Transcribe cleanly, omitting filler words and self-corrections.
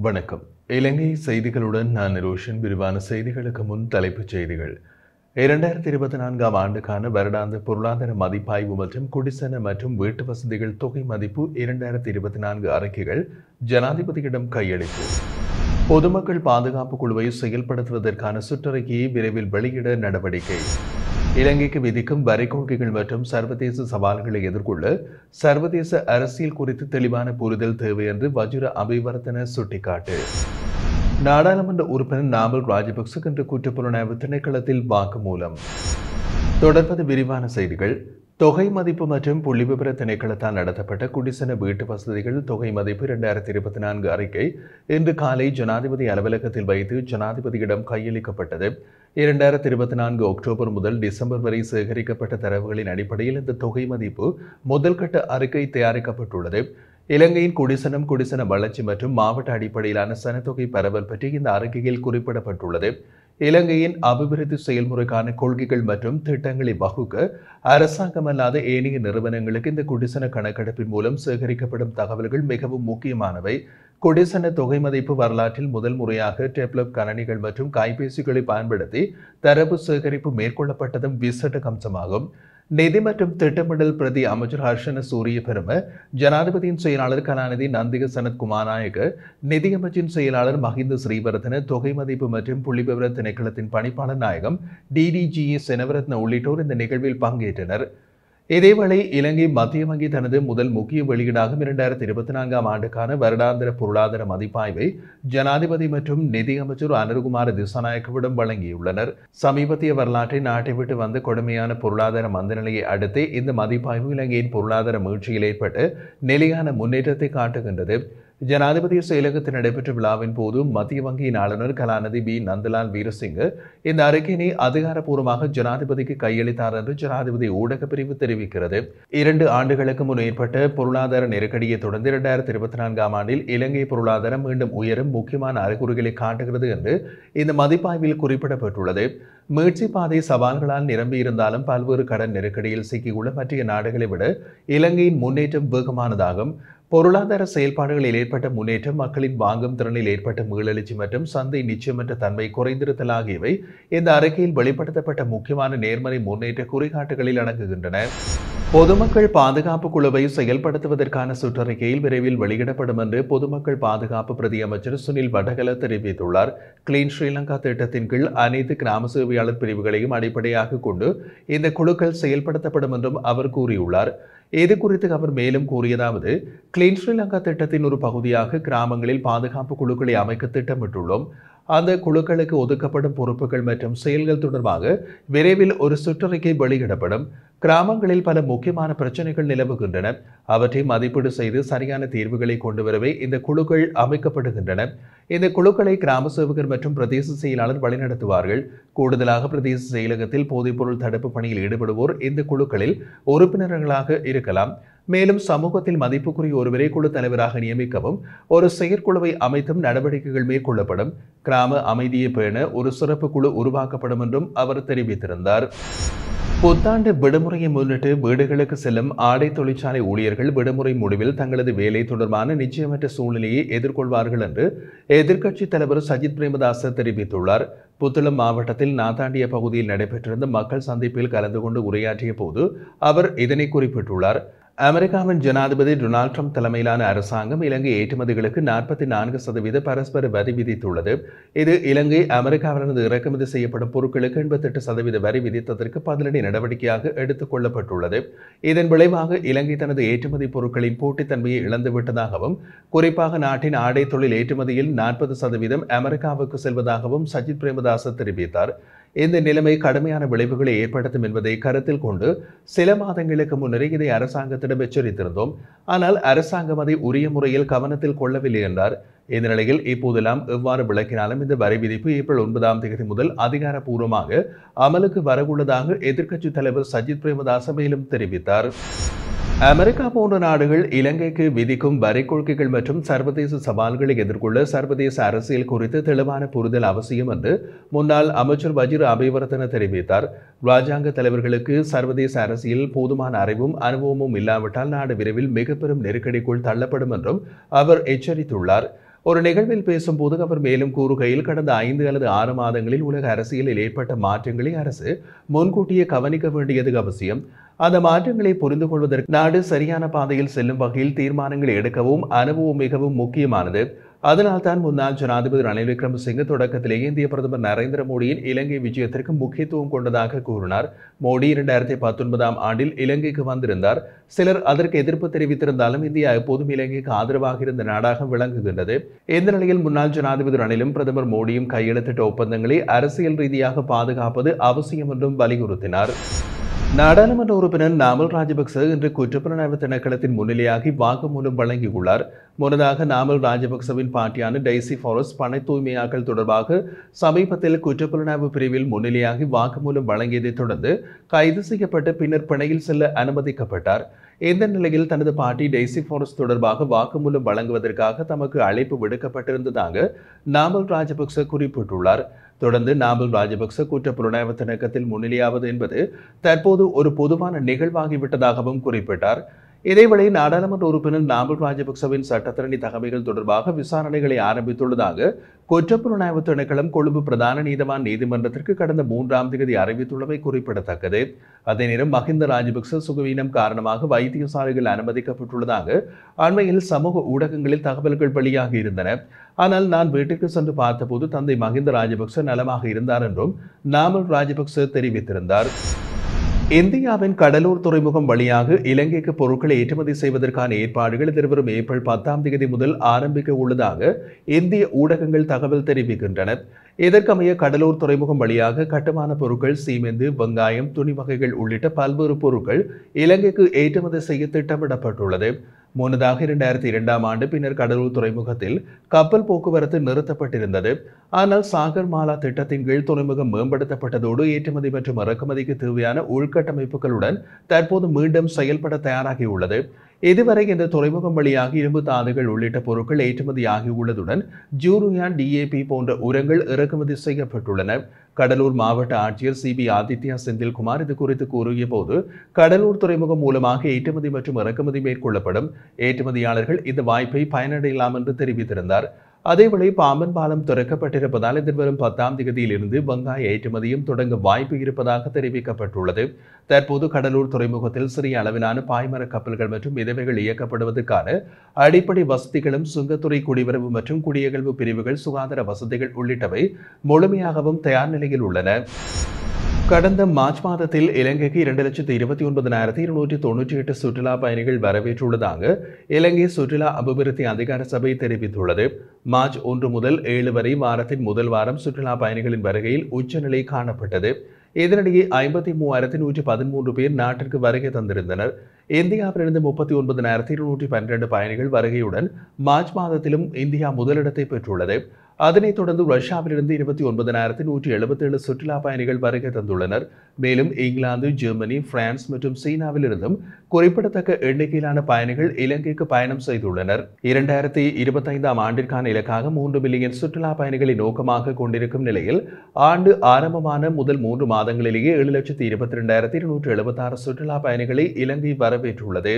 வணக்கம். இலங்கை செய்திகளுடன் நான் நிரோஷன். விரிவான செய்திகளுக்கு முன் தலைப்புச் செய்திகள். 2024ஆம் ஆண்டுக்கான வருடாந்த பொருளாதார மதிப்பாய்வு மற்றும் குடிசன மற்றும் வீட்டு வசதிகள் தொகை மதிப்பு 2024 அறிக்கைகள் ஜனாதிபதியிடம் கையளிப்பு. பொதுமக்கள் பாதுகாப்பு குழுவை செயல்படுத்துவதற்கான சுற்றறிக்கையை விரைவில் வெளியிட நடவடிக்கை. இலங்கைக்கு விதிக்கும் வரி கொள்கைகள் மற்றும் சர்வதேச சவால்களை எதிர்கொள்ள சர்வதேச அரசியல் குறித்து தெளிவான புரிதல் தேவை என்று வஜிர அபிவர்த்தன சுட்டிக்காட்டு. நாடாளுமன்ற உறுப்பினர் நாமல் ராஜபக்ச இன்று குற்றப்புலனாய்வு திணைக்களத்தில் வாக்குமூலம். தொடர்பது விரிவான செய்திகள். தொகை மதிப்பு மற்றும் புள்ளிவிவர திணைக்களத்தால் நடத்தப்பட்ட குடிசன வீட்டு வசதிகள் தொகை மதிப்பு 2024 அறிக்கை இன்று காலை ஜனாதிபதி அலுவலகத்தில் வைத்து ஜனாதிபதியிடம் கையளிக்கப்பட்டது. 2024 அக்டோபர் முதல் டிசம்பர் வரை சேகரிக்கப்பட்ட தரவுகளின் அடிப்படையில் இந்த தொகை மதிப்பு முதல் கட்ட அறிக்கை தயாரிக்கப்பட்டுள்ளது. இலங்கையின் குடிசன வளர்ச்சி மற்றும் மாவட்ட அடிப்படையிலான சனத்தொகை பரவல் பற்றி இந்த அறிக்கையில் குறிப்பிடப்பட்டுள்ளது. இலங்கையின் அபிவிருத்தி செயல்முறைக்கான கொள்கைகள் மற்றும் திட்டங்களை வகுக்க அரசாங்கமல்லாத ஏனைய நிறுவனங்களுக்கு இந்த குடிசன கணக்கெடுப்பின் மூலம் சேகரிக்கப்படும் தகவல்கள் மிகவும் முக்கியமானவை. குடிசன தொகை மதிப்பு வரலாற்றில் முதல் முறையாக டேப்லெட் கணனிகள் மற்றும் கைபேசிகளை பயன்படுத்தி தரவு சேகரிப்பு மேற்கொள்ளப்பட்டதும் விசேட அம்சமாகும். நிதி மற்றும் திட்டமிடல் பிரதி அமைச்சர் ஹர்ஷன சூரிய பெரும, ஜனாதிபதியின் செயலாளர் கலாநிதி நந்திக சனத் குமாரநாயக்க, நிதியமைச்சின் செயலாளர் மஹிந்த ஸ்ரீவர்தன, தொகை மதிப்பு மற்றும் புள்ளிவிவர திணைக்களத்தின் பணிப்பாளர் நாயகம் டிடிஜிஏ செனவரத்ன உள்ளிட்டோர் இந்த நிகழ்வில் பங்கேற்றனர். இதேவேளை இலங்கை மத்திய வங்கி தனது முதல் முக்கிய வெளியீடாகும் 2024ஆம் ஆண்டுக்கான வருடாந்திர பொருளாதார மதிப்பாய்வை ஜனாதிபதி மற்றும் நிதியமைச்சர் அனுருகுமார திசாநாயக்கவிடம் வழங்கியுள்ளனர். சமீபத்திய வரலாற்றை நாட்டை விட்டு வந்த கொடுமையான பொருளாதார மந்தநிலையை அடுத்து இந்த மதிப்பாய்வு இலங்கையின் பொருளாதார மீழ்ச்சியில் ஏற்பட்டு நிலையான முன்னேற்றத்தை காட்டுகின்றது. ஜனாதிபதி செயலகத்தில் நடைபெற்ற விழாவின் போது மத்திய வங்கியின் ஆளுநர் கலாநிதி பி நந்தலால் வீரசிங்க இந்த அறிக்கையினை அதிகாரப்பூர்வமாக ஜனாதிபதிக்கு கையளித்தார் என்று ஜனாதிபதி ஊடக பிரிவு தெரிவிக்கிறது. 2 ஆண்டுகளுக்கு முன் ஏற்பட்ட பொருளாதார நெருக்கடியை தொடர்ந்து 2024ஆம் ஆண்டில் இலங்கை பொருளாதாரம் மீண்டும் உயரும் முக்கியமான அறிகுறிகளை காட்டுகிறது என்று இந்த மதிப்பாய்வில் குறிப்பிடப்பட்டுள்ளது. மீட்சி பாதை சவால்களால் நிரம்பியிருந்தாலும் பல்வேறு கடன் நெருக்கடியில் சிக்கியுள்ள மற்ற நாடுகளை விட இலங்கையின் முன்னேற்றம் வேகமானதாகும். பொருளாதார செயல்பாடுகளில் ஏற்பட்ட முன்னேற்றம், மக்களின் வாங்கும் திறனில் ஏற்பட்ட மீளெழுச்சி மற்றும் சந்தை நிச்சயமற்ற தன்மை குறைந்திருத்தல் ஆகியவை இந்த அறிக்கையில் வெளிப்படுத்தப்பட்ட முக்கியமான நேர்மறை முன்னேற்ற குறிகாட்டுகளில் அடங்குகின்றன. பொதுமக்கள் பாதுகாப்பு குழுவை செயல்படுத்துவதற்கான சுற்றறிக்கையில் விரைவில் வெளியிடப்படும் என்று பொதுமக்கள் பாதுகாப்பு பிரதி அமைச்சர் சுனில் வடகல தெரிவித்துள்ளார். கிளீன் ஸ்ரீலங்கா திட்டத்தின் கீழ் அனைத்து கிராம சேவையாளர் பிரிவுகளையும் அடிப்படையாக கொண்டு இந்த குழுக்கள் செயல்படுத்தப்படும் என்றும் அவர் கூறியுள்ளார். இது குறித்து அவர் மேலும் கூறியதாவது, கிளீன் ஸ்ரீலங்கா திட்டத்தின் ஒரு பகுதியாக கிராமங்களில் பாதுகாப்பு குழுக்களை அமைக்க திட்டமிட்டுள்ளோம். அந்த குழுக்களுக்கு ஒதுக்கப்படும் பொறுப்புகள் மற்றும் செயல்கள் தொடர்பாக விரைவில் ஒரு சுற்றறிக்கை வெளியிடப்படும். கிராமங்களில் பல முக்கியமான பிரச்சனைகள் நிலவுகின்றன. அவற்றை மதிப்பீடு செய்து சரியான தீர்வுகளை கொண்டு வரவே இந்த குழுக்கள் அமைக்கப்படுகின்றன. இந்த குழுக்களை கிராம சேவகர் மற்றும் பிரதேச செயலாளர் வழிநடத்துவார்கள். கூடுதலாக பிரதேச செயலகத்தில் போதைப்பொருள் தடுப்பு பணியில் ஈடுபடுவோர் இந்த குழுக்களில் உறுப்பினர்களாக இருக்கலாம். மேலும் சமூகத்தில் மதிப்புக்குரிய ஒருவரை குழு தலைவராக நியமிக்கவும் ஒரு செயற்குழுவை அமைத்தும் நடவடிக்கைகள் மேற்கொள்ளப்படும். கிராம அமைதியை பேண ஒரு சிறப்பு குழு உருவாக்கப்படும் என்றும் அவர் தெரிவித்திருந்தார். புத்தாண்டு விடுமுறையை முன்னிட்டு வீடுகளுக்கு செல்லும் ஆடை தொழிற்சாலை ஊழியர்கள் விடுமுறை முடிவில் தங்களது வேலை தொடர்பான நிச்சயமற்ற சூழ்நிலையை எதிர்கொள்வார்கள் என்று எதிர்க்கட்சித் தலைவர் சஜித் பிரேமதாச தெரிவித்துள்ளார். புத்தளம் மாவட்டத்தில் நாத்தாண்டிய பகுதியில் நடைபெற்றிருந்த மக்கள் சந்திப்பில் கலந்து கொண்டு உரையாற்றிய போது அவர் இதனை குறிப்பிட்டுள்ளார். அமெரிக்காவின் ஜனாதிபதி டொனால்ட் ட்ரம்ப் தலைமையிலான அரசாங்கம் இலங்கை ஏற்றுமதிகளுக்கு 44% பரஸ்பர வரி விதித்துள்ளது. இது இலங்கை அமெரிக்காவிலிருந்து இறக்குமதி செய்யப்படும் பொருட்களுக்கு 88% வரி விதித்ததற்கு பதிலடி நடவடிக்கையாக எடுத்துக் கொள்ளப்பட்டுள்ளது. இதன் விளைவாக இலங்கை தனது ஏற்றுமதி பொருட்களின் போட்டித்தன்மையை இழந்துவிட்டதாகவும், குறிப்பாக நாட்டின் ஆடை தொழில் ஏற்றுமதியில் 40% அமெரிக்காவுக்கு செல்வதாகவும் சஜித் பிரேமதாச தெரிவித்தார். இந்த நிலைமை கடுமையான விளைவுகளை ஏற்படுத்தும் என்பதை கருத்தில் கொண்டு சில மாதங்களுக்கு முன்னரே இதை அரசாங்கத்திடம் எச்சரித்திருந்தோம். ஆனால் அரசாங்கம் அதை உரிய முறையில் கவனத்தில் கொள்ளவில்லை என்றார். இந்த நிலையில் இப்போதெல்லாம் எவ்வாறு விளக்கினாலும் இந்த வரி விதிப்பு ஏப்ரல் 9ஆம் தேதி முதல் அதிகாரப்பூர்வமாக அமலுக்கு வரவுள்ளதாக எதிர்க்கட்சித் தலைவர் சஜித் பிரேமதாச மேலும் தெரிவித்தார். அமெரிக்கா போன்ற நாடுகள் இலங்கைக்கு விதிக்கும் வரி கொள்கைகள் மற்றும் சர்வதேச சவால்களை எதிர்கொள்ள சர்வதேச அரசியல் குறித்து தெளிவான புரிதல் அவசியம் என்று முன்னாள் அமைச்சர் வஜிர அபிவர்த்தன தெரிவித்தார். ராஜாங்க தலைவர்களுக்கு சர்வதேச அரசியல் போதுமான அறிவும் அனுபவமும் இல்லாவிட்டால் நாடு விரைவில் மிக பெரும் நெருக்கடிக்குள் தள்ளப்படும் என்றும் அவர் எச்சரித்துள்ளார். ஒரு நிகழ்வில் பேசும்போது அவர் மேலும் கூறுகையில், கடந்த 5 அல்லது 6 மாதங்களில் உலக அரசியலில் ஏற்பட்ட மாற்றங்களை அரசு முன்கூட்டியே கவனிக்க வேண்டியது அவசியம். அந்த மாற்றங்களை புரிந்து கொள்வதற்கு நாடு சரியான பாதையில் செல்லும் வகையில் தீர்மானங்களை எடுக்கவும் அனுபவம் மிகவும் முக்கியமானது. அதனால்தான் முன்னாள் ஜனாதிபதி ரணில் விக்ரமசிங்கே தொடக்கத்திலேயே இந்திய பிரதமர் நரேந்திர மோடியின் இலங்கை விஜயத்திற்கு முக்கியத்துவம் கொண்டதாக கூறினார். மோடி 2019ஆம் ஆண்டில் இலங்கைக்கு வந்திருந்தார். சிலர் அதற்கு எதிர்ப்பு தெரிவித்திருந்தாலும் இந்தியா எப்போதும் இலங்கைக்கு ஆதரவாக இருந்த நாடாக விளங்குகின்றது. இந்த நிலையில் முன்னாள் ஜனாதிபதி ரணிலும் பிரதமர் மோடியும் கையெழுத்திட்ட ஒப்பந்தங்களை அரசியல் ரீதியாக பாதுகாப்பது அவசியம் என்றும் வலியுறுத்தினார். நாடாளுமன்ற உறுப்பினர் நாமல் ராஜபக்ச இன்று குற்றப்புலனாய்வு திணைக்களத்தின் முன்னிலையாகி வாக்குமூலம் வழங்கியுள்ளார். முன்னதாக நாமல் ராஜபக்சவின் பாட்டியான டெய்சி ஃபாரஸ்ட் பண தூய்மையாக்கல் தொடர்பாக சமீபத்தில் குற்றப்புலனாய்வு பிரிவில் முன்னிலையாகி வாக்குமூலம் வழங்கியதைத் தொடர்ந்து கைது செய்யப்பட்டு பின்னர் பிணையில் செல்ல அனுமதிக்கப்பட்டார். இந்த நிலையில் தனது பாட்டி டெய்சி ஃபாரஸ்ட் தொடர்பாக வாக்குமூலம் வழங்குவதற்காக தமக்கு அழைப்பு விடுக்கப்பட்டிருந்ததாக நாமல் ராஜபக்ச குறிப்பிட்டுள்ளார். தொடர்ந்து நாமல் ராஜபக்ச குற்றப்புலனாய்வு திணைக்களத்தில் முன்னிலையாவது என்பது தற்போது ஒரு பொதுவான நிகழ்வாகிவிட்டதாகவும் குறிப்பிட்டார். இதேவேளை நாடாளுமன்ற உறுப்பினர் நாமல் ராஜபக்சவின் சட்டத்தரணி தகவல்கள் தொடர்பாக விசாரணைகளை ஆரம்பித்துள்ளதாக குற்றப்புலனாய்வு திணைக்களம் கொழும்பு பிரதான நீதவான் நீதிமன்றத்திற்கு கடந்த 3ஆம் தேதி அறிவித்துள்ளமை குறிப்பிடத்தக்கது. அதே நேரம் மஹிந்த ராஜபக்ச சுகவீனம் காரணமாக வைத்தியசாலைகள் அனுமதிக்கப்பட்டுள்ளதாக அண்மையில் சமூக ஊடகங்களில் தகவல்கள் வெளியாகி இருந்தன. ஆனால் நான் வீட்டிற்கு சென்று பார்த்தபோது தந்தை மஹிந்த ராஜபக்ச நலமாக இருந்தார் என்றும் நாமல் ராஜபக்ச தெரிவித்திருந்தார். இந்தியாவின் கடலூர் துறைமுகம் வழியாக இலங்கைக்கு பொருட்களை ஏற்றுமதி செய்வதற்கான ஏற்பாடுகள் எதிர்வரும் ஏப்ரல் 10ஆம் தேதி முதல் ஆரம்பிக்க உள்ளதாக இந்திய ஊடகங்கள் தகவல் தெரிவிக்கின்றன. இதற்கமைய கடலூர் துறைமுகம் வழியாக கட்டுமான பொருட்கள், சீமெந்து, வெங்காயம், துணி வகைகள் உள்ளிட்ட பல்வேறு பொருட்கள் இலங்கைக்கு ஏற்றுமதி செய்ய திட்டமிடப்பட்டுள்ளது. முன்னதாக 2002ஆம் ஆண்டு பின்னர் கடலூர் துறைமுகத்தில் கப்பல் போக்குவரத்து நிறுத்தப்பட்டிருந்தது. ஆனால் சாகர் மாலா திட்டத்தின் கீழ் துறைமுகம் மேம்படுத்தப்பட்டதோடு ஏற்றுமதி மற்றும் இறக்குமதிக்கு தேவையான உள்கட்டமைப்புகளுடன் தற்போது மீண்டும் செயல்பட தயாராகியுள்ளது. இதுவரை இந்த துறைமுகம் வழியாக இரும்பு தாதுகள் உள்ளிட்ட பொருட்கள் ஏற்றுமதியாகியுள்ளதுடன் ஜூரியான், DAP போன்ற உரங்கள் இறக்குமதி செய்யப்பட்டுள்ளன. கடலூர் மாவட்ட ஆட்சியர் CB ஆதித்யா செந்தில்குமார் இது குறித்து கூறிய போது, கடலூர் துறைமுகம் மூலமாக ஏற்றுமதி மற்றும் இறக்குமதி மேற்கொள்ளப்படும். ஏற்றுமதியாளர்கள் இந்த வாய்ப்பை பயனடையலாம் என்று தெரிவித்திருந்தார். அதேவேளை பாம்பன் பாலம் திறக்கப்பட்டிருப்பதால் எதிர்வரும் 10ஆம் தேதியிலிருந்து வெங்காய ஏற்றுமதியும் தொடங்க வாய்ப்பு இருப்பதாக தெரிவிக்கப்பட்டுள்ளது. தற்போது கடலூர் துறைமுகத்தில் சிறிய அளவிலான பாய்மர கப்பல்கள் மற்றும் மிதவைகள் இயக்கப்படுவதற்கான அடிப்படை வசதிகளும், சுங்கத்துறை, குடிவரவு மற்றும் குடியகல்வு பிரிவுகள், சுகாதார வசதிகள் உள்ளிட்டவை முழுமையாகவும் தயார் நிலையில் உள்ளன. கடந்த மார்ச் மாதத்தில் இலங்கைக்கு 2,29,298 சுற்றுலா பயணிகள் வரவேற்றுள்ளதாக இலங்கை சுற்றுலா அபிவிருத்தி அதிகார சபை தெரிவித்துள்ளது. மார்ச் 1 முதல் 7 வரை வாரத்தின் முதல் வாரம் சுற்றுலா பயணிகளின் வருகையில் உச்சநிலை காணப்பட்டது. இதனிடையே 53,113 பேர் நாட்டிற்கு வருகை தந்திருந்தனர். இந்தியாவிலிருந்து 39,212 பயணிகள் வருகையுடன் மார்ச் மாதத்திலும் இந்தியா முதலிடத்தை பெற்றுள்ளது. அதனைத் தொடர்ந்து ரஷ்யாவிலிருந்து 29,177 சுற்றுலா பயணிகள் வருகை தந்துள்ளனர். மேலும் இங்கிலாந்து, ஜெர்மனி, பிரான்ஸ் மற்றும் சீனாவிலிருந்தும் குறிப்பிடத்தக்க எண்ணிக்கையிலான பயணிகள் இலங்கைக்கு பயணம் செய்துள்ளனர். 2025ஆம் ஆண்டிற்கான இலக்காக 3 மில்லியன் சுற்றுலா பயணிகளை நோக்கமாக கொண்டிருக்கும் நிலையில் ஆண்டு ஆரம்பமான முதல் 3 மாதங்களிலேயே 7,22,276 சுற்றுலா பயணிகளை இலங்கை வரவேற்றுள்ளது.